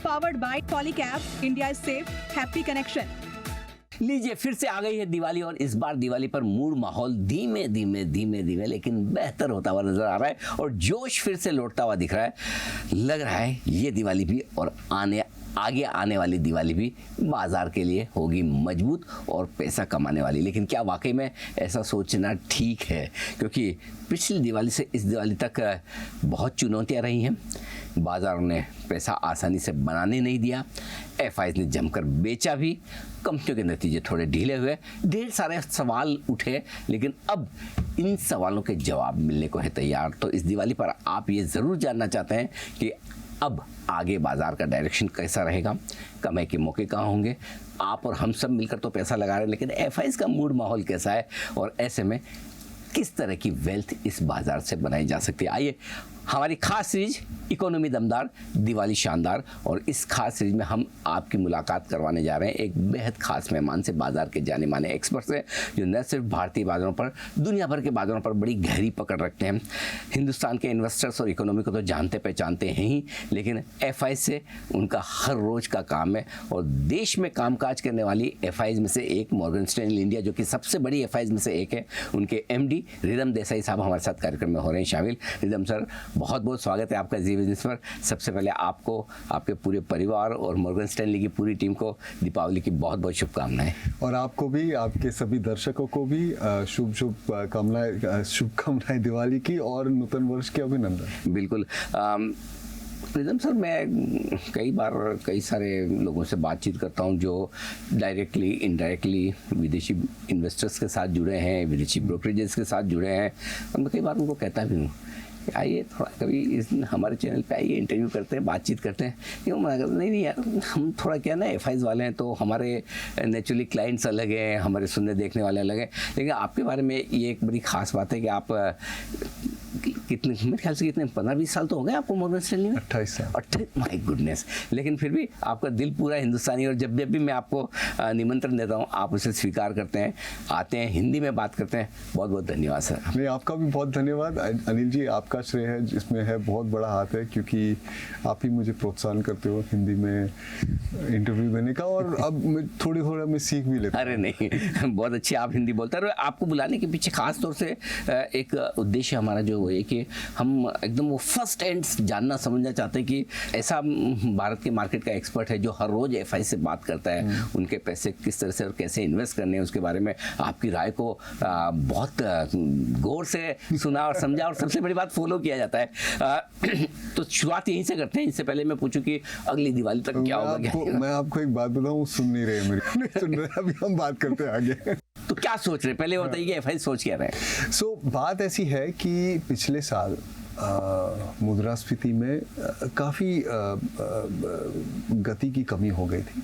powered by Polycab, India's safe, happy connection. लीजिए फिर से आ गई है दिवाली और इस बार दिवाली पर मूड माहौल धीमे धीमे लेकिन बेहतर होता हुआ नजर आ रहा है और जोश फिर से लौटता हुआ दिख रहा है। लग रहा है ये दिवाली भी और आगे आने वाली दिवाली भी बाजार के लिए होगी मजबूत और पैसा कमाने वाली। लेकिन क्या वाकई में ऐसा सोचना ठीक है? क्योंकि पिछली दिवाली से इस दिवाली तक बहुत चुनौतियां रही हैं। बाजारों ने पैसा आसानी से बनाने नहीं दिया, एफआईज ने जमकर बेचा भी, कंपनियों के नतीजे थोड़े ढीले हुए, ढेर सारे सवाल उठे। लेकिन अब इन सवालों के जवाब मिलने को है तैयार। तो इस दिवाली पर आप ये ज़रूर जानना चाहते हैं कि अब आगे बाजार का डायरेक्शन कैसा रहेगा, कमाई के मौके कहाँ होंगे। आप और हम सब मिलकर तो पैसा लगा रहे हैं, लेकिन एफआईज का मूड माहौल कैसा है और ऐसे में किस तरह की वेल्थ इस बाजार से बनाई जा सकती है। आइए, हमारी खास सीरीज इकोनॉमी दमदार दिवाली शानदार, और इस खास सीरीज में हम आपकी मुलाकात करवाने जा रहे हैं एक बेहद खास मेहमान से, बाजार के जाने माने एक्सपर्ट से, जो न सिर्फ भारतीय बाजारों पर दुनिया भर के बाजारों पर बड़ी गहरी पकड़ रखते हैं। हिंदुस्तान के इन्वेस्टर्स और इकोनॉमी को तो जानते पहचानते हैं ही, लेकिन एफआई से उनका हर रोज का काम है। और देश में कामकाज करने वाली एफआईज में से एक मॉर्गन स्टैनली इंडिया, जो कि सबसे बड़ी एफआईज में से एक है, उनके एमडी रिदम देसाई साहब हमारे साथ कार्यक्रम में हो रहे हैं शामिल। रिदम सर, बहुत बहुत स्वागत है आपका जी बिजनेस पर। सबसे पहले आपको, आपके पूरे परिवार और मॉर्गन स्टैनली की पूरी टीम को दीपावली की बहुत बहुत शुभकामनाएं। और आपको भी, आपके सभी दर्शकों को भी शुभकामनाएं दिवाली की और नूतन वर्ष के अभिनंदन। बिल्कुल। रिदम सर, मैं कई बार कई सारे लोगों से बातचीत करता हूं जो डायरेक्टली इनडायरेक्टली विदेशी इन्वेस्टर्स के साथ जुड़े हैं, विदेशी ब्रोकरेजेस के साथ जुड़े हैं, और मैं कई बार उनको कहता भी हूँ आइए थोड़ा कभी हमारे चैनल पे आइए, इंटरव्यू करते हैं, बातचीत करते हैं। क्यों मना करते? नहीं यार, हम थोड़ा क्या ना एफआईज वाले हैं, तो हमारे नेचुरली क्लाइंट्स अलग हैं, हमारे सुनने देखने वाले अलग हैं। लेकिन आपके बारे में ये एक बड़ी ख़ास बात है कि आप कितने, मेरे ख्याल से कितने 15-20 साल तो हो गए आपको मॉर्गन स्टैनली में? 28 साल। 28, माय गुडनेस। लेकिन फिर भी आपका दिल पूरा हिंदुस्तानी, और जब भी मैं आपको निमंत्रण देता हूँ आप उसे स्वीकार करते हैं, आते हैं, हिंदी में बात करते हैं। बहुत बहुत धन्यवाद सर। नहीं, आपका भी बहुत धन्यवाद अनिल जी। आपका श्रेय है, जिसमें है बहुत बड़ा हाथ है, क्योंकि आप ही मुझे प्रोत्साहन करते हो हिंदी में इंटरव्यू देने का, और अब मैं थोड़ा मैं सीख भी लेता हूँ। अरे नहीं, बहुत अच्छी आप हिंदी बोलते हैं। आपको बुलाने के पीछे खास तौर से एक उद्देश्य हमारा जो है कि हम एकदम वो फर्स्ट एंड जानना समझना चाहते हैं कि ऐसा भारत के मार्केट का एक्सपर्ट है जो हर रोज एफआई से बात करता है, उनके पैसे किस तरह से और कैसे इन्वेस्ट करने हैं उसके बारे में आपकी राय को बहुत गौर से सुना और समझा, और सबसे बड़ी बात फॉलो किया जाता है। तो शुरुआत यहीं से करते हैं। इससे पहले मैं पूछूं कि अगली दिवाली तक क्या होगा? मैं आपको एक बात बताऊं, सुन नहीं रहे मेरी सुन रहे, अभी हम बात करते हैं आगे। तो क्या सोच रहे हैं? पहले बताइए कि एफआई सोच क्या रहे हैं। सो बात ऐसी है कि पिछले साल मुद्रास्फीति में काफ़ी गति की कमी हो गई थी,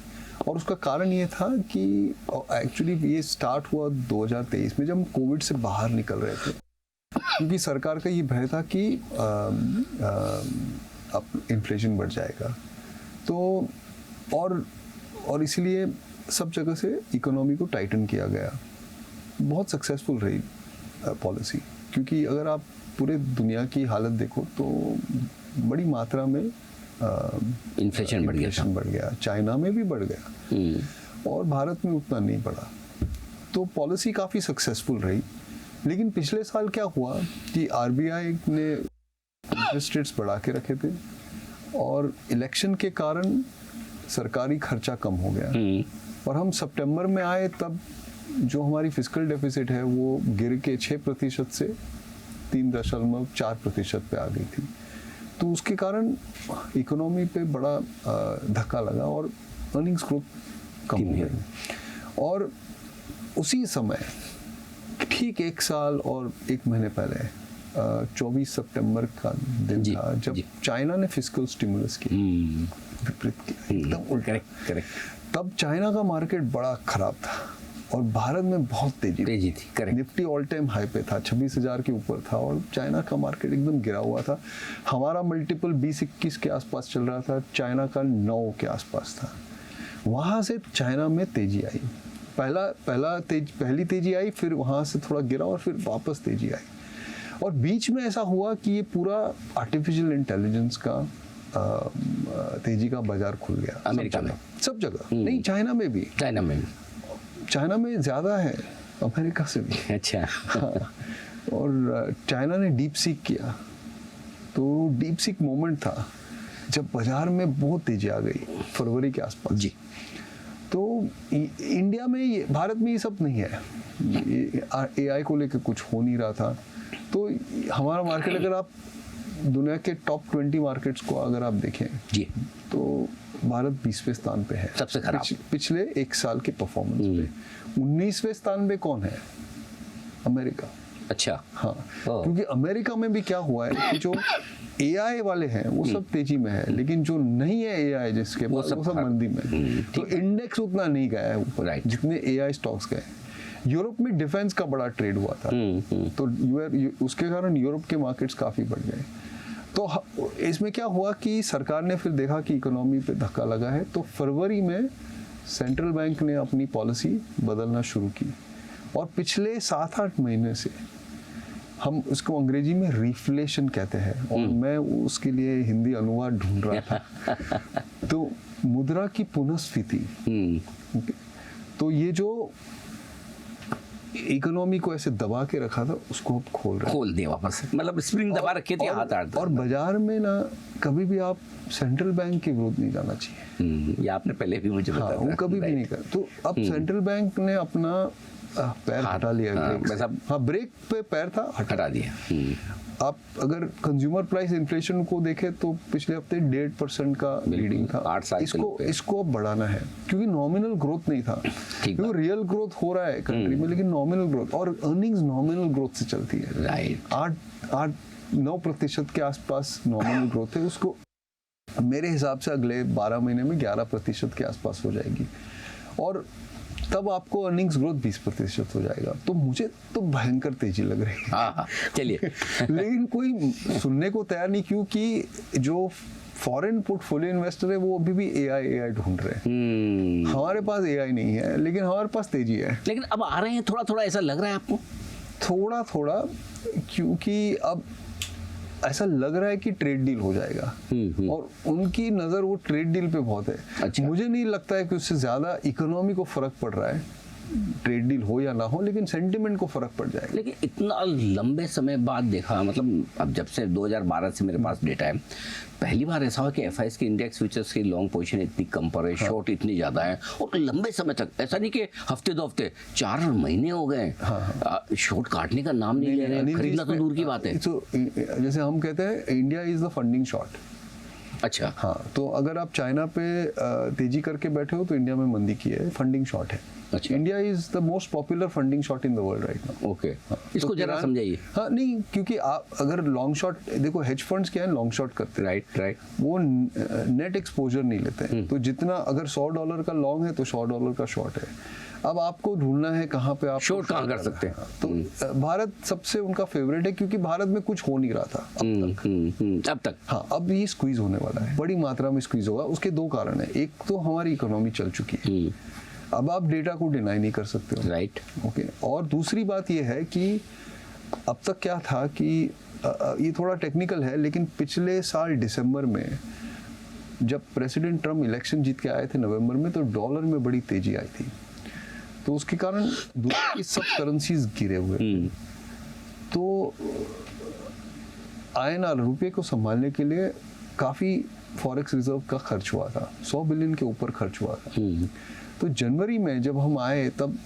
और उसका कारण ये था कि एक्चुअली ये स्टार्ट हुआ 2023 में, जब हम कोविड से बाहर निकल रहे थे। क्योंकि सरकार का ये भय था कि अब इन्फ्लेशन बढ़ जाएगा, तो और इसलिए सब जगह से इकोनॉमी को टाइटन किया गया। बहुत सक्सेसफुल रही पॉलिसी, क्योंकि अगर आप पूरे दुनिया की हालत देखो तो बड़ी मात्रा में इन्फ्लेशन बढ़ गया, चाइना में भी बढ़ गया, और भारत में उतना नहीं बढ़ा। तो पॉलिसी काफ़ी सक्सेसफुल रही। लेकिन पिछले साल क्या हुआ कि आरबीआई ने इंटरेस्ट रेट्स बढ़ा के रखे थे, और इलेक्शन के कारण सरकारी खर्चा कम हो गया, और हम सितंबर में आए तब जो हमारी फिस्कल डेफिसिट है वो गिर के 6% से 3.4% पे आ गई थी। तो उसके कारण इकोनॉमी पे बड़ा धक्का लगा और अर्निंग्स ग्रोथ कम हो गई। और उसी समय ठीक 1 साल और 1 महीने पहले 24 सितंबर का दिन था जब चाइना ने फिस्कल स्टिमुलस की, विपरीत किया, एकदम उल्टा। करेक्ट। तब चाइना का मार्केट बड़ा खराब था और भारत में बहुत तेजी थी। Correct. Nifty all time high पे था, 26,000 के ऊपर था, और चाइना का मार्केट एकदम गिरा हुआ था। हमारा मल्टीपल 20-21 के आसपास चल रहा था, चाइना का 9 के आसपास था। वहाँ से चाइना में तेजी आई, पहली तेजी आई, फिर वहाँ से थोड़ा गिरा और फिर वापस तेजी आई। और बीच में ऐसा हुआ कि ये पूरा आर्टिफिशियल इंटेलिजेंस का तेजी का बाजार खुल गया अमेरिका में, सब जगह नहीं, चाइना में भी, चाइना में ज़्यादा है अमेरिका से भी। अच्छा। हाँ, और चाइना ने डीप सीक किया, तो डीप सीक मोमेंट था जब बाजार में बहुत तेजी आ गई फरवरी के आसपास जी। तो इंडिया में भारत में ये सब नहीं है, एआई को लेकर कुछ हो नहीं रहा था। तो हमारा मार्केट, अगर आप दुनिया के टॉप 20 मार्केट्स को अगर आप देखें जी, तो भारत 20वें स्थान पे है, सबसे खराब पिछले एक साल के परफॉर्मेंस पे। 19वें स्थान पे कौन है? अमेरिका। अच्छा। हाँ, क्योंकि अमेरिका में भी क्या हुआ है कि जो एआई वाले हैं वो सब तेजी में है, लेकिन जो नहीं है एआई जिसके पास वो सब मंदी में। तो इंडेक्स उतना नहीं गया है ऊपर जितने एआई स्टॉक्स गए। यूरोप में डिफेंस का बड़ा ट्रेड हुआ था, तो उसके कारण यूरोप के मार्केट्स काफी बढ़ गए। तो इसमें क्या हुआ कि सरकार ने फिर देखा कि इकोनॉमी पे धक्का लगा है, तो फरवरी में सेंट्रल बैंक ने अपनी पॉलिसी बदलना शुरू की, और पिछले 7-8 महीने से, हम उसको अंग्रेजी में रिफ्लेशन कहते हैं, और मैं उसके लिए हिंदी अनुवाद ढूंढ रहा था तो मुद्रा की पुनःस्फीति। तो ये जो इकोनॉमी को ऐसे दबा के रखा था उसको अब खोल दिया वापस, मतलब स्प्रिंग दबा रखे थे हाथ। और बाजार में ना कभी भी आप सेंट्रल बैंक के विरुद्ध नहीं जाना चाहिए, ये आपने पहले भी मुझे बताया। वो कभी भी नहीं कर। तो अब सेंट्रल बैंक ने अपना पैर हटा लिया, ब्रेक पे पैर था, हटा दिया। आप अगर कंज्यूमर प्राइस इन्फ्लेशन को देखें तो पिछले हफ्ते 1.5% का रीडिंग था। इसको अब बढ़ाना है, क्योंकि नॉमिनल ग्रोथ नहीं था, क्योंकि रियल ग्रोथ हो रहा है कंट्री में, लेकिन नॉमिनल ग्रोथ, और अर्निंग्स नॉमिनल ग्रोथ से चलती है। राइट, 8-9% के आसपास नॉमिनल ग्रोथ है। उसको मेरे हिसाब से अगले 12 महीने में 11% के आसपास हो जाएगी, और तब आपको अर्निंग्स ग्रोथ 20% हो जाएगा। तो मुझे तो भयंकर तेजी लग रही है। चलिए लेकिन कोई सुनने को तैयार नहीं, क्योंकि जो फॉरेन पोर्टफोलियो इन्वेस्टर है वो अभी भी एआई ढूंढ रहे हैं। हमारे पास एआई नहीं है, लेकिन हमारे पास तेजी है। लेकिन अब आ रहे हैं थोड़ा, ऐसा लग रहा है आपको? थोड़ा, क्योंकि अब ऐसा लग रहा है कि ट्रेड डील हो जाएगा, और उनकी नजर वो ट्रेड डील पे बहुत है। अच्छा। मुझे नहीं लगता है कि उससे ज्यादा इकोनॉमी को फर्क पड़ रहा है, ट्रेड डील हो या ना हो, लेकिन सेंटिमेंट को फर्क पड़ जाएगा। लेकिन इतना लंबे समय बाद देखा, मतलब अब जब से 2012 से मेरे पास डेटा है, पहली बार ऐसा हुआ कि एफआईएस की इंडेक्स फ्यूचर्स की लॉन्ग पोजीशन इतनी कम पर है, शॉर्ट इतनी ज्यादा है, और लंबे समय तक, ऐसा नहीं कि हफ्ते 2 हफ्ते, 4 महीने हो गए शॉर्ट काटने का नाम नहीं ले रहे, खरीदना तो दूर की बात है। तो जैसे हम कहते हैं India is the funding short. अच्छा। हाँ, तो अगर आप चाइना पे तेजी करके बैठे हो तो इंडिया में मंदी की है, फंडिंग शॉर्ट है। अच्छा। India is the most popular funding shot in the world right now. Okay, इसको जरा समझाइए। हाँ, नहीं, क्योंकि आप अगर लॉन्ग शॉट देखो, हेज फंड्स क्या है, लॉन्ग शॉट करते हैं। राइट। वो नेट एक्सपोजर नहीं लेते हैं। तो जितना अगर $100 का लॉन्ग है तो $100 का शॉर्ट है। अब आपको ढूंढना है कहाँ पे आप शॉर्ट कहाँ कर सकते हैं। तो भारत सबसे उनका फेवरेट है, क्योंकि भारत में कुछ हो नहीं रहा था अब तक। हाँ, अब ये स्क्वीज होने वाला है, बड़ी मात्रा में स्क्वीज होगा। उसके 2 कारण है, एक तो हमारी इकोनॉमी चल चुकी है, अब आप डेटा को डिनाई नहीं कर सकते हो। राइट। ओके, और दूसरी बात ये है कि अब तक क्या था कि ये थोड़ा टेक्निकल है, लेकिन पिछले साल दिसंबर में जब प्रेसिडेंट ट्रम्प इलेक्शन जीत के आए थे नवंबर में, तो डॉलर में बड़ी तेजी आई थी। तो उसके कारण दुनिया की सब करेंसीज गिरे हुए थे। तो INR रुपये को संभालने के लिए काफी फॉरेक्स रिजर्व का खर्च हुआ था, 100 बिलियन के ऊपर खर्च हुआ था। तो जनवरी में जब हम आए, तब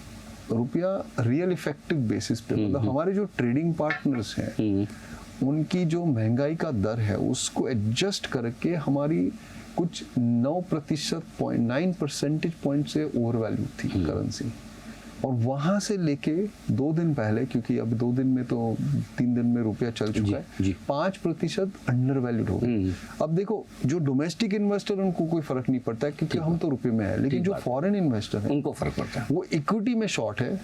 रुपया रियल इफेक्टिव बेसिस पे, मतलब हमारे जो ट्रेडिंग पार्टनर्स हैं उनकी जो महंगाई का दर है उसको एडजस्ट करके हमारी कुछ 9 परसेंटेज पॉइंट से ओवर वैल्यू थी करेंसी। और वहां से लेके 2 दिन पहले, क्योंकि अब 2 दिन में तो 3 दिन में रुपया चल चुका है, 5% अंडर वैल्यूड हो गए। अब देखो, जो डोमेस्टिक इन्वेस्टर उनको कोई फर्क नहीं पड़ता है, क्योंकि हम तो रुपए में है, लेकिन जो फॉरेन इन्वेस्टर है उनको फर्क पड़ता है। वो इक्विटी में शॉर्ट है,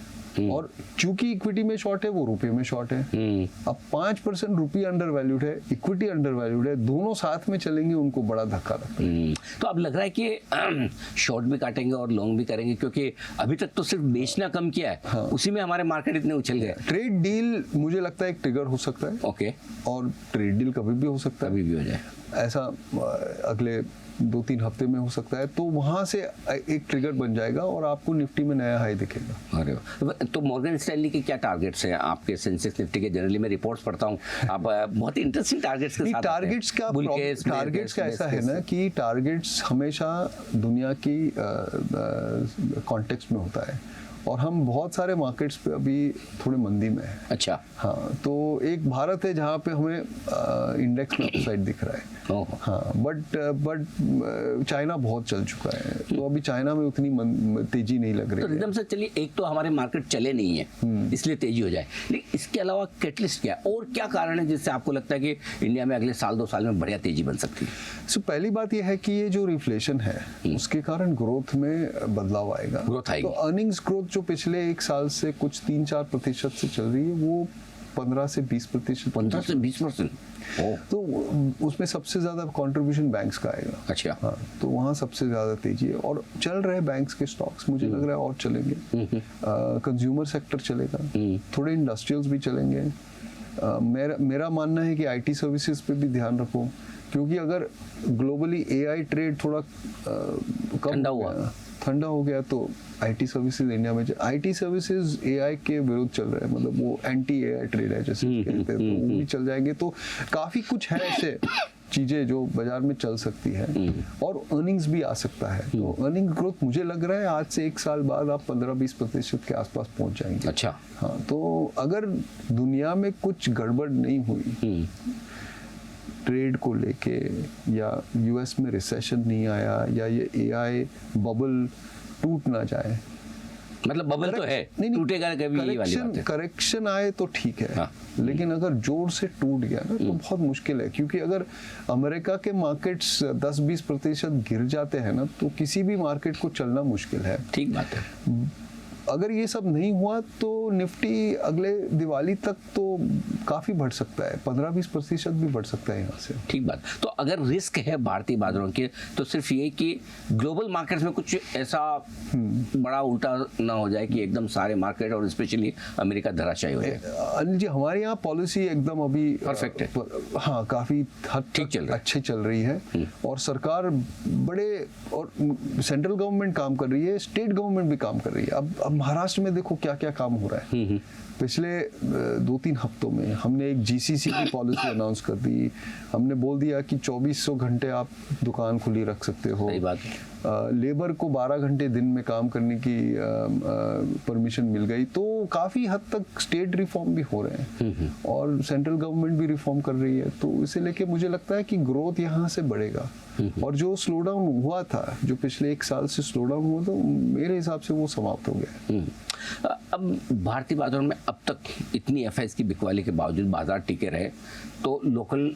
और चूंकि इक्विटी में शॉर्ट है, वो रुपए में शॉर्ट है। अब 5% रुपया अंडर वैल्यूड है, इक्विटी अंडर वैल्यूड है, दोनों साथ में चलेंगे, उनको बड़ा धक्का लगता है। तो अब लग रहा है कि शॉर्ट भी काटेंगे और लॉन्ग भी करेंगे, क्योंकि अभी तक तो सिर्फ बेचना जितना कम किया है हाँ। उसी में हमारे मार्केट इतने उछल गए। ट्रेड डील मुझे लगता है एक ट्रिगर हो सकता है, ओके, और ट्रेड डील कभी भी हो सकता कभी है, भी हो जाए, ऐसा अगले 2-3 हफ्ते में हो सकता है, तो वहां से एक ट्रिगर बन जाएगा और आपको निफ्टी में नया हाई दिखेगा। अरे वाह। तो मॉर्गन स्टैनली के क्या टारगेट्स हैं आपके सेंसेक्स निफ्टी के? जनरली मैं रिपोर्ट्स पढ़ता हूँ, आप बहुत इंटरेस्टिंग टारगेट्स के साथ टारगेट्स का ऐसा है ना कि टारगेट्स हमेशा दुनिया की कॉन्टेक्स्ट में होता है, और हम बहुत सारे मार्केट्स पे अभी थोड़े मंदी में हैं। अच्छा, हाँ, तो एक भारत है जहाँ पे हमें इंडेक्स में अपसाइड दिख रहा है। हाँ, बट चाइना बहुत चल चुका है, तो अभी चाइना में उतनी तेजी नहीं लग तो रही है। रिदम से चलिए, एक तो हमारे मार्केट चले नहीं है इसलिए तेजी हो जाए, लेकिन इसके अलावा कैटलिस्ट क्या है और क्या कारण है जिससे आपको लगता है कि इंडिया में अगले साल 2 साल में बढ़िया तेजी बन सकती है? सो पहली बात यह है कि ये जो रिफ्लेशन है उसके कारण ग्रोथ में बदलाव आएगा। ग्रोथ आएगी। तो अर्निंग्स ग्रोथ जो पिछले 1 साल से कुछ 3-4% से चल रही है, वो 15 से 20%। 15 से 20%? तो उसमें सबसे ज्यादा कंट्रीब्यूशन बैंक्स का आएगा। अच्छा, हाँ, तो वहाँ सबसे ज्यादा तेजी है, और चल रहे बैंक्स के स्टॉक्स, मुझे लग रहा है और चलेंगे। कंज्यूमर सेक्टर चलेगा, थोड़े इंडस्ट्रियल्स भी चलेंगे। मेरा मानना है कि आईटी सर्विसेज पे भी ध्यान रखो, क्योंकि अगर ग्लोबली एआई ट्रेड थोड़ा ठंडा हो गया तो आईटी सर्विसेज इंडिया में, आईटी सर्विसेज एआई के विरुद्ध चल रहे हैं, मतलब वो एंटी एआई ट्रेड है जैसे कहते हैं, तो वो भी चल जाएंगे। तो काफी कुछ है ऐसे चीजें जो बाजार में चल सकती है, और अर्निंग्स भी आ सकता है। तो अर्निंग ग्रोथ मुझे लग रहा है आज से 1 साल बाद आप 15-20% के आसपास पहुंच जाएंगे। अच्छा, हाँ, तो अगर दुनिया में कुछ गड़बड़ नहीं हुई ट्रेड को लेके, या यूएस में रिसेशन नहीं आया, या ये एआई बबल टूट ना जाए, मतलब बबल तो है, टूटेगा कभी, ये वाली बात है। करेक्शन आए तो ठीक है, हाँ। लेकिन अगर जोर से टूट गया ना तो बहुत मुश्किल है, क्योंकि अगर अमेरिका के मार्केट्स 10-20% गिर जाते हैं ना, तो किसी भी मार्केट को चलना मुश्किल है। ठीक बात है। अगर ये सब नहीं हुआ तो निफ्टी अगले दिवाली तक तो काफी बढ़ सकता है, 15-20% भी बढ़ सकता है यहाँ से। ठीक बात। तो अगर रिस्क है भारतीय बाजारों के, तो सिर्फ ये कि ग्लोबल मार्केट्स में कुछ ऐसा बड़ा उल्टा ना हो जाए कि एकदम सारे मार्केट और स्पेशली अमेरिका धराशायी हो जाए। अनिल जी, हमारे यहाँ पॉलिसी एकदम अभी परफेक्ट है। हाँ, काफी हद ठीक चल तक रही है, अच्छी चल रही है, और सरकार बड़े, और सेंट्रल गवर्नमेंट काम कर रही है, स्टेट गवर्नमेंट भी काम कर रही है। अब महाराष्ट्र में देखो क्या क्या काम हो रहा है। पिछले 2-3 हफ्तों में हमने एक जीसीसी की पॉलिसी अनाउंस कर दी। हमने बोल दिया कि 2400 घंटे आप दुकान खुली रख सकते हो। सही बात। लेबर को 12 घंटे दिन में काम करने की परमिशन मिल गई। तो काफी हद तक स्टेट रिफॉर्म भी हो रहे हैं, और सेंट्रल गवर्नमेंट भी रिफॉर्म कर रही है। तो इसे लेके मुझे लगता है कि ग्रोथ यहाँ से बढ़ेगा, और जो स्लो डाउन हुआ था, जो पिछले 1 साल से स्लो डाउन हुआ, तो मेरे हिसाब से वो समाप्त हो गया। अब भारतीय बाजारों में अब तक इतनी एफआईआई की बिकवाली के बावजूद बाजार टिके रहे, तो लोकल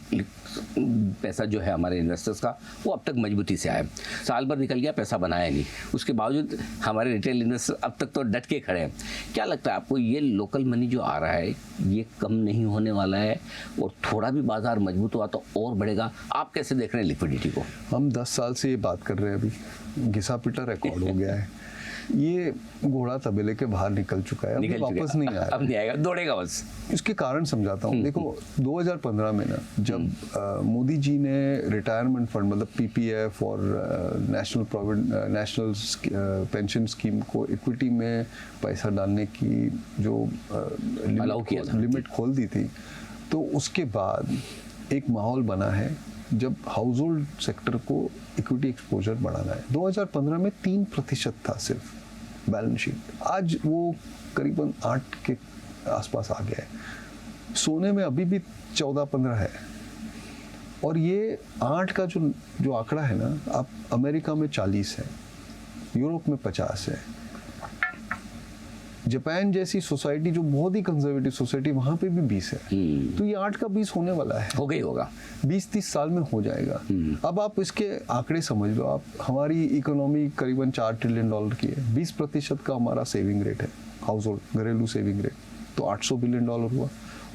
पैसा जो है हमारे इन्वेस्टर्स का, वो अब तक मजबूती से आया। साल भर निकल गया, पैसा बनाया नहीं, उसके बावजूद हमारे रिटेल इन्वेस्टर अब तक तो डट के खड़े हैं। क्या लगता है आपको, ये लोकल मनी जो आ रहा है ये कम नहीं होने वाला है, और थोड़ा भी बाजार मजबूत हुआ तो और बढ़ेगा? आप कैसे देख रहे हैं लिक्विडिटी को? हम 10 साल से ये बात कर रहे हैं, अभी घिसा पिटा रिकॉर्ड हो गया है। ये घोड़ा तबेले के बाहर निकल चुका है, अब वापस नहीं आएगा, अब नहीं आएगा, दौड़ेगा बस। इसके कारण समझाता हूँ। देखो 2015 में ना, जब मोदी जी ने रिटायरमेंट फंड, मतलब पीपीएफ और नेशनल पेंशन स्कीम को इक्विटी में पैसा डालने की जो लिमिट खोल दी थी, तो उसके बाद एक माहौल बना है जब हाउस होल्ड सेक्टर को इक्विटी एक्सपोजर बढ़ाना है। 2015 में 3% था सिर्फ बैलेंस शीट, आज वो करीबन 8 के आसपास आ गया है। सोने में अभी भी 14-15 है, और ये 8 का जो आंकड़ा है ना, अब अमेरिका में 40 है, यूरोप में 50 है, जापान जैसी सोसाइटी जो बहुत ही कंजर्वेटिव सोसाइटी, वहां पे भी 20 है। तो ये 8 का 20 होने वाला है, हो गई होगा, 20-30 साल में हो जाएगा। अब आप इसके आंकड़े समझ लो, आप हमारी इकोनॉमी करीबन $4 ट्रिलियन की है, 20% का हमारा सेविंग रेट है, हाउस होल्ड घरेलू सेविंग रेट, तो $800 बिलियन हुआ।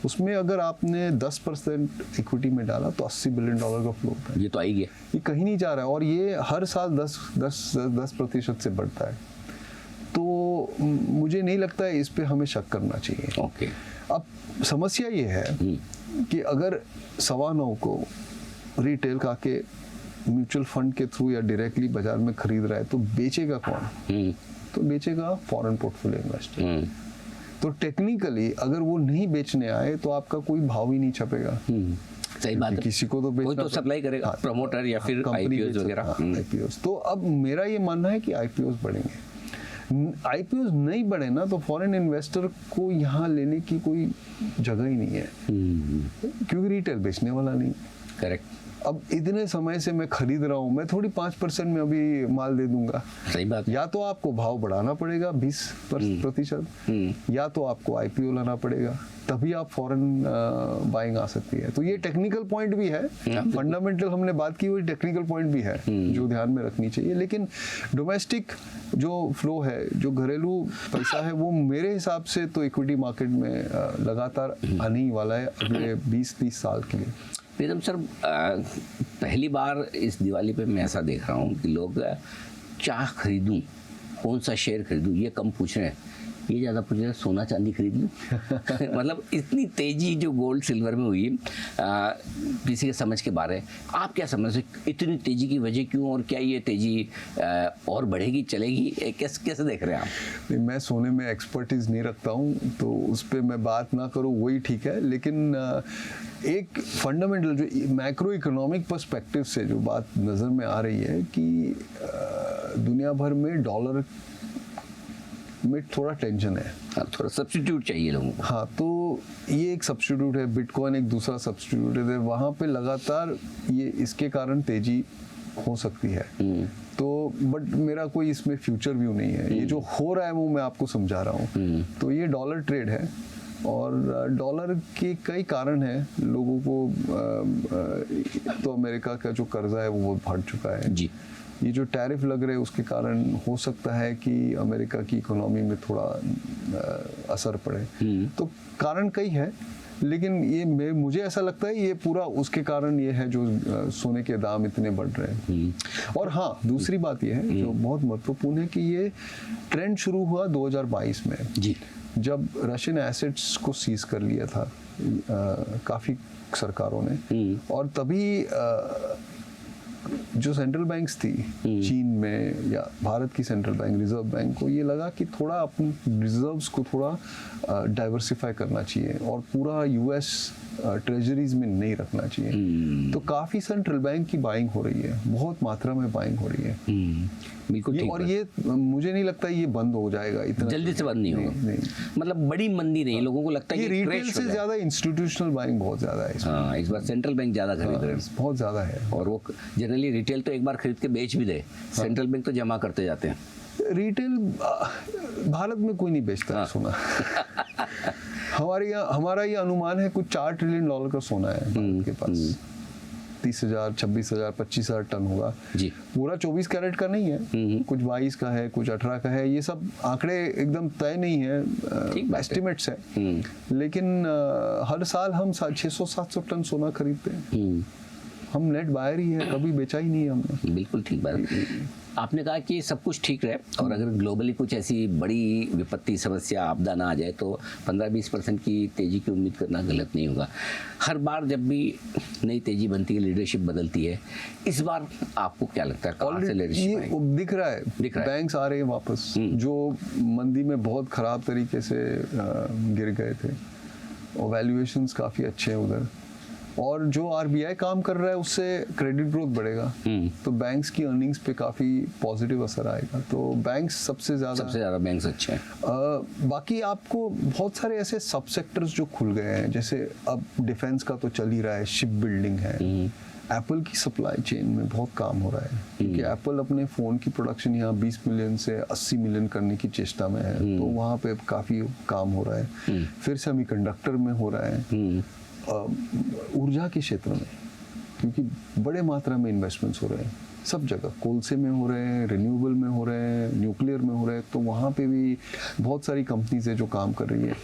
उसमें अगर आपने 10% इक्विटी में डाला तो $80 बिलियन का फ्लो होता है। ये तो आ ही गया, ये कहीं नहीं जा रहा है, और ये हर साल 10% से बढ़ता है। तो मुझे नहीं लगता है इस पे हमें शक करना चाहिए। ओके। अब समस्या ये है कि अगर 9.25 को रिटेल का के म्यूचुअल फंड के थ्रू या डायरेक्टली बाजार में खरीद रहा है तो बेचेगा कौन? तो बेचेगा फॉरेन पोर्टफोलियो इन्वेस्टर। तो टेक्निकली अगर वो नहीं बेचने आए तो आपका कोई भाव ही नहीं छपेगा। सही बात है। किसी को तो कोई बेचना तो सप्लाई करेगा, हाँ, प्रमोटर या फिर आईपीओ वगैरह। आईपीओस। तो अब मेरा ये मानना है कि आईपीओस बढ़ेंगे। आईपीओस नहीं बढ़े ना तो फॉरेन इन्वेस्टर को यहाँ लेने की कोई जगह ही नहीं है, क्योंकि रिटेल बेचने वाला नहीं। करेक्ट। अब इतने समय से मैं खरीद रहा हूँ, मैं थोड़ी 5% में अभी माल दे दूंगा। सही बात। या तो आपको भाव बढ़ाना पड़ेगा 20%, या तो आपको आईपीओ लाना पड़ेगा, तभी आप फॉरेन बाइंग आ सकती है। तो ये टेक्निकल पॉइंट भी है, फंडामेंटल हमने बात की, वही टेक्निकल पॉइंट भी है जो ध्यान में रखनी चाहिए। लेकिन डोमेस्टिक जो फ्लो है, जो घरेलू पैसा है, वो मेरे हिसाब से तो इक्विटी मार्केट में लगातार आने ही वाला है अगले 20-30 साल के लिए। प्रीतम सर, पहली बार इस दिवाली पे मैं ऐसा देख रहा हूँ कि लोग क्या खरीदूं, कौन सा शेयर खरीदूं, ये कम पूछ रहे हैं, ये ज़्यादा पूछ रहे हैं सोना चांदी खरीद लूं। मतलब इतनी तेजी जो गोल्ड सिल्वर में हुई, किसी के समझ के बारे, आप क्या समझते, इतनी तेजी की वजह क्यों, और क्या ये तेजी और बढ़ेगी, चलेगी, कैसे देख रहे हैं आप? नहीं, मैं सोने में एक्सपर्टीज नहीं रखता हूँ, तो उस पर मैं बात ना करूँ वही ठीक है। लेकिन एक फंडामेंटल जो मैक्रो इकोनॉमिक पर्सपेक्टिव से जो बात नज़र में आ रही है कि दुनिया भर में डॉलर में थोड़ा टेंशन है। हाँ, थोड़ा सब्स्टिट्यूट चाहिए लोगों को। हाँ, तो ये एक सब्स्टिट्यूट है, बिटकॉइन एक दूसरा सब्स्टिट्यूट है। वहाँ पे लगातार ये इसके कारण तेजी हो सकती है। तो बट मेरा कोई इसमें फ्यूचर व्यू नहीं है। ये जो हो रहा है वो मैं आपको समझा रहा हूँ। तो ये डॉलर ट्रेड है और डॉलर के कई कारण हैं। लोगों को तो अमेरिका का जो कर्जा है वो बहुत बढ़ चुका है जी। ये जो टैरिफ लग रहे हैं उसके कारण हो सकता है कि अमेरिका की इकोनॉमी में थोड़ा असर पड़े। तो कारण कई है, लेकिन ये मुझे ऐसा लगता है ये पूरा उसके कारण ये है जो सोने के दाम इतने बढ़ रहे हैं। और हाँ, दूसरी बात ये है जो बहुत महत्वपूर्ण है कि ये ट्रेंड शुरू हुआ 2022 में जी, जब रशियन एसेट्स को सीज कर लिया था काफ़ी सरकारों ने। और तभी जो सेंट्रल बैंक्स थी चीन में या भारत की सेंट्रल बैंक, रिजर्व बैंक को ये लगा कि थोड़ा अपने रिजर्व्स को थोड़ा डाइवर्सिफाई करना चाहिए और पूरा यूएस ट्रेजरीज में नहीं रखना चाहिए। तो काफ़ी सेंट्रल बैंक की बाइंग हो रही है, बहुत मात्रा में बाइंग हो रही है। बिल्कुल ठीक। और ये मुझे नहीं लगता ये बंद हो जाएगा इतना जल्दी से, बंद नहीं होगा। नहीं। मतलब बड़ी मंदी नहीं, लोगों को लगता है ये रिटेल से ज़्यादा इंस्टीट्यूशनल बाइंग बहुत ज़्यादा है इसमें। हाँ, इस बार सेंट्रल बैंक ज़्यादा खरीद रहे हैं, बहुत ज़्यादा है। और वो जनरली रिटेल तो एक बार खरीद के बेच भी दे, सेंट्रल बैंक तो जमा करते जाते हैं। रिटेल भारत में कोई नहीं बेचता है सोना। हमारा ये अनुमान है कुछ $4 ट्रिलियन का सोना है भारत के पास। 30,000, 26,000, 25,000 टन होगा जी। पूरा 24 कैरेट का नहीं है, कुछ 22 का है, कुछ 18 का है। ये सब आंकड़े एकदम तय नहीं है, एस्टिमेट्स है। लेकिन हर साल हम 600-700 टन सोना खरीदते हैं। हम नेट बायर ही है, कभी बेचा ही नहीं है हमने। बिल्कुल ठीक बात। आपने कहा कि सब कुछ ठीक रहे और अगर ग्लोबली कुछ ऐसी बड़ी विपत्ति, समस्या, आपदा ना आ जाए तो 15-20% की तेजी की उम्मीद करना गलत नहीं होगा। हर बार जब भी नई तेजी बनती है, लीडरशिप बदलती है, इस बार आपको क्या लगता है कहाँ से लीडरशिप आएगी? दिख रहा है, बैंक्स आ रहे हैं वापस, जो मंदी में बहुत खराब तरीके से गिर गए थे, और वैल्यूएशंस काफ़ी अच्छे हैं उधर। और जो आरबीआई काम कर रहा है उससे क्रेडिट ग्रोथ बढ़ेगा, तो बैंक्स की अर्निंग्स पे काफ़ी पॉजिटिव असर आएगा। तो बैंक्स सबसे ज़्यादा बैंक्स अच्छे हैं। बाकी आपको बहुत सारे ऐसे सब सेक्टर्स जो खुल गए हैं, जैसे अब डिफेंस का तो चल ही रहा है, शिप बिल्डिंग है, एप्पल की सप्लाई चेन में बहुत काम हो रहा है, क्योंकि एप्पल अपने फ़ोन की प्रोडक्शन यहाँ 20 मिलियन से 80 मिलियन करने की चेष्टा में है, तो वहाँ पे काफ़ी काम हो रहा है। फिर सेमीकंडक्टर में हो रहा है, ऊर्जा के क्षेत्र में, क्योंकि बड़े मात्रा में इन्वेस्टमेंट्स हो रहे हैं सब जगह, कोलसे में हो रहे हैं, रिन्यूएबल में हो रहे हैं, न्यूक्लियर में हो रहे हैं, तो वहाँ पे भी बहुत सारी कंपनीज है जो काम कर रही है,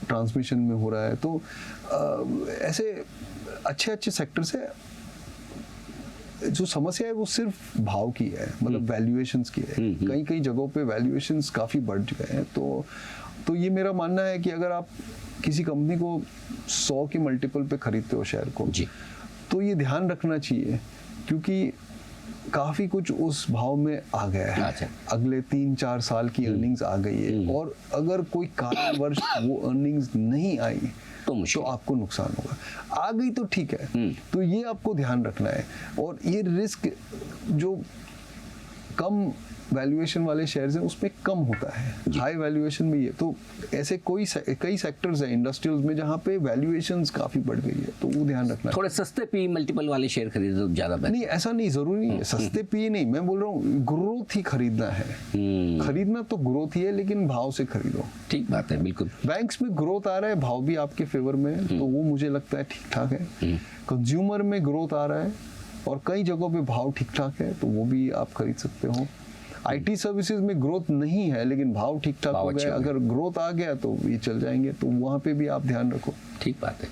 ट्रांसमिशन में हो रहा है। तो ऐसे अच्छे सेक्टर्स है। जो समस्या है वो सिर्फ भाव की है, मतलब वैल्यूएशंस की है। कई कई जगहों पे वैल्यूएशंस काफ़ी बढ़ गए हैं। तो ये मेरा मानना है कि अगर आप किसी कंपनी को 100 के मल्टीपल पे खरीदते हो शेयर को जी, तो ये ध्यान रखना चाहिए, क्योंकि काफ़ी कुछ उस भाव में आ गया है। अच्छा। अगले 3-4 साल की अर्निंग्स आ गई है, और अगर कोई कारणवश वो अर्निंग्स नहीं आई तो तो मुश्किल। आपको नुकसान होगा। आ गई तो ठीक है, तो ये आपको ध्यान रखना है। और ये रिस्क जो कम वैल्यूएशन वाले शेयर्स हैं उसमें कम होता है, हाई वैल्यूएशन में ये तो ऐसे कई सेक्टर्स हैं इंडस्ट्रियल्स में जहाँ पे वैल्यूएशंस काफ़ी बढ़ गई है, तो वो ध्यान रखना है। थोड़े सस्ते पी मल्टीपल वाले शेयर खरीदे तो ज़्यादा बेहतर। नहीं, ऐसा नहीं, जरूरी नहीं है सस्ते पी नहीं, मैं बोल रहा हूँ ग्रोथ ही खरीदना है। खरीदना तो ग्रोथ ही है, लेकिन भाव से खरीदो। ठीक बात है, बिल्कुल। बैंक्स में ग्रोथ आ रहा है, भाव भी आपके फेवर में है, तो वो मुझे लगता है ठीक ठाक है। कंज्यूमर में ग्रोथ आ रहा है और कई जगहों पे भाव ठीक ठाक है, तो वो भी आप खरीद सकते हो। आईटी सर्विसेज में ग्रोथ नहीं है, लेकिन भाव ठीक ठाक हो गए, अगर ग्रोथ आ गया तो ये चल जाएंगे, तो वहाँ पे भी आप ध्यान रखो। ठीक बात है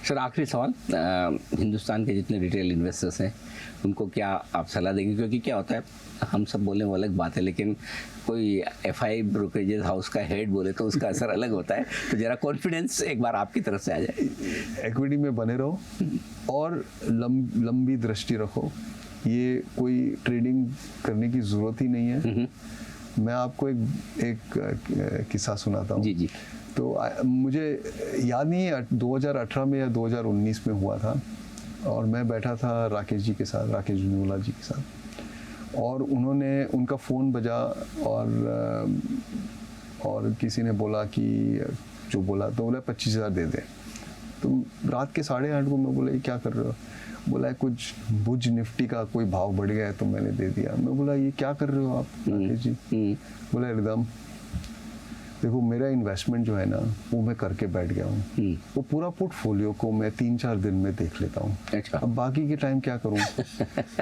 सर। आखिरी सवाल, हिंदुस्तान के जितने रिटेल इन्वेस्टर्स हैं उनको क्या आप सलाह देंगे? क्योंकि क्या होता है, हम सब बोलने वो अलग बात है, लेकिन कोई एफआई ब्रोकरेजेस हाउस का हेड बोले तो उसका असर अलग होता है। तो जरा कॉन्फिडेंस एक बार आपकी तरफ से आ जाए। इक्विटी में बने रहो और लंबी दृष्टि रखो। ये कोई ट्रेडिंग करने की ज़रूरत ही नहीं है। मैं आपको एक किस्सा सुनाता हूँ। जी जी। तो मुझे याद नहीं है 2018 में या 2019 में हुआ था, और मैं बैठा था राकेश जी के साथ, राकेश जुनेवाला जी के साथ, और उनका फ़ोन बजा और किसी ने बोला कि जो बोला तो बोला 25,000 दे दे। तो रात के 8:30 को मैं बोला ये क्या कर रहे हो? बोला कुछ बुज निफ्टी का कोई भाव बढ़ गया है तो मैंने दे दिया। मैं बोला ये क्या कर रहे हो आप राकेश जी? बोला रिदम देखो, मेरा इन्वेस्टमेंट जो है ना वो मैं करके बैठ गया हूँ, वो पूरा पोर्टफोलियो को मैं 3-4 दिन में देख लेता हूँ। अच्छा। अब बाकी के टाइम क्या करूँ?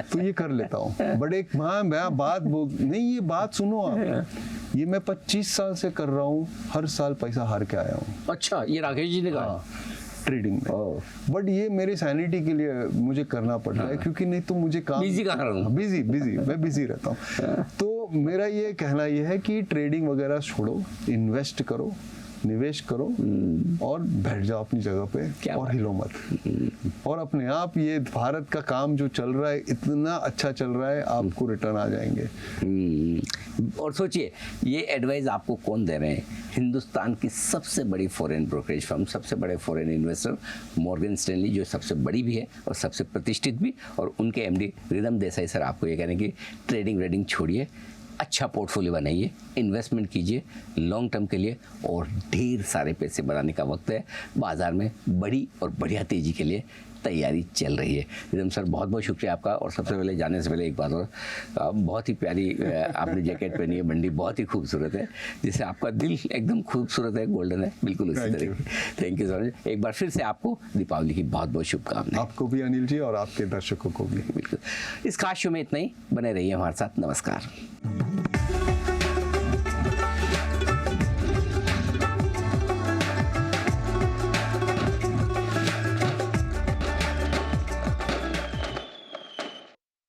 तो ये कर लेता हूँ। बड़े मैं बात नहीं, ये बात सुनो आप, ये मैं 25 साल से कर रहा हूँ, हर साल पैसा हार के आया हूँ। अच्छा, ये राकेश जी ने कहा ट्रेडिंग में। बट ये मेरे सैनिटी के लिए मुझे करना पड़ रहा है, क्योंकि नहीं तो मुझे काम बिजी कहाँ रहूं? बिजी मैं बिजी रहता हूँ। तो मेरा ये कहना ये है कि ट्रेडिंग वगैरह छोड़ो, इन्वेस्ट करो, निवेश करो और बैठ जाओ अपनी जगह पे और हिलो मत। और अपने आप ये भारत का काम जो चल रहा है इतना अच्छा चल रहा है, आपको रिटर्न आ जाएंगे। और सोचिए, ये एडवाइस आपको कौन दे रहे हैं? हिंदुस्तान की सबसे बड़ी फॉरेन ब्रोकरेज फर्म, सबसे बड़े फॉरेन इन्वेस्टर मॉर्गन स्टैनली, जो सबसे बड़ी भी है और सबसे प्रतिष्ठित भी, और उनके एमडी रिदम देसाई सर आपको ये कह रहे हैं कि ट्रेडिंग छोड़िए, अच्छा पोर्टफोलियो बनाइए, इन्वेस्टमेंट कीजिए लॉन्ग टर्म के लिए, और ढेर सारे पैसे बनाने का वक्त है। बाजार में बड़ी और बढ़िया तेजी के लिए तैयारी चल रही है। रिदम सर, बहुत बहुत शुक्रिया आपका। और सबसे पहले जाने से पहले एक बात और, बहुत ही प्यारी आपने जैकेट पहनी है, बंडी बहुत ही खूबसूरत है, जिससे आपका दिल एकदम खूबसूरत है, गोल्डन है, बिल्कुल उसी तरह। Thank you sir. एक बार फिर से आपको दीपावली की बहुत बहुत शुभकामनाएं। आपको भी अनिल जी, और आपके दर्शकों को भी। बिल्कुल। इस खास शो में इतना ही, बने रहिए हमारे साथ। नमस्कार।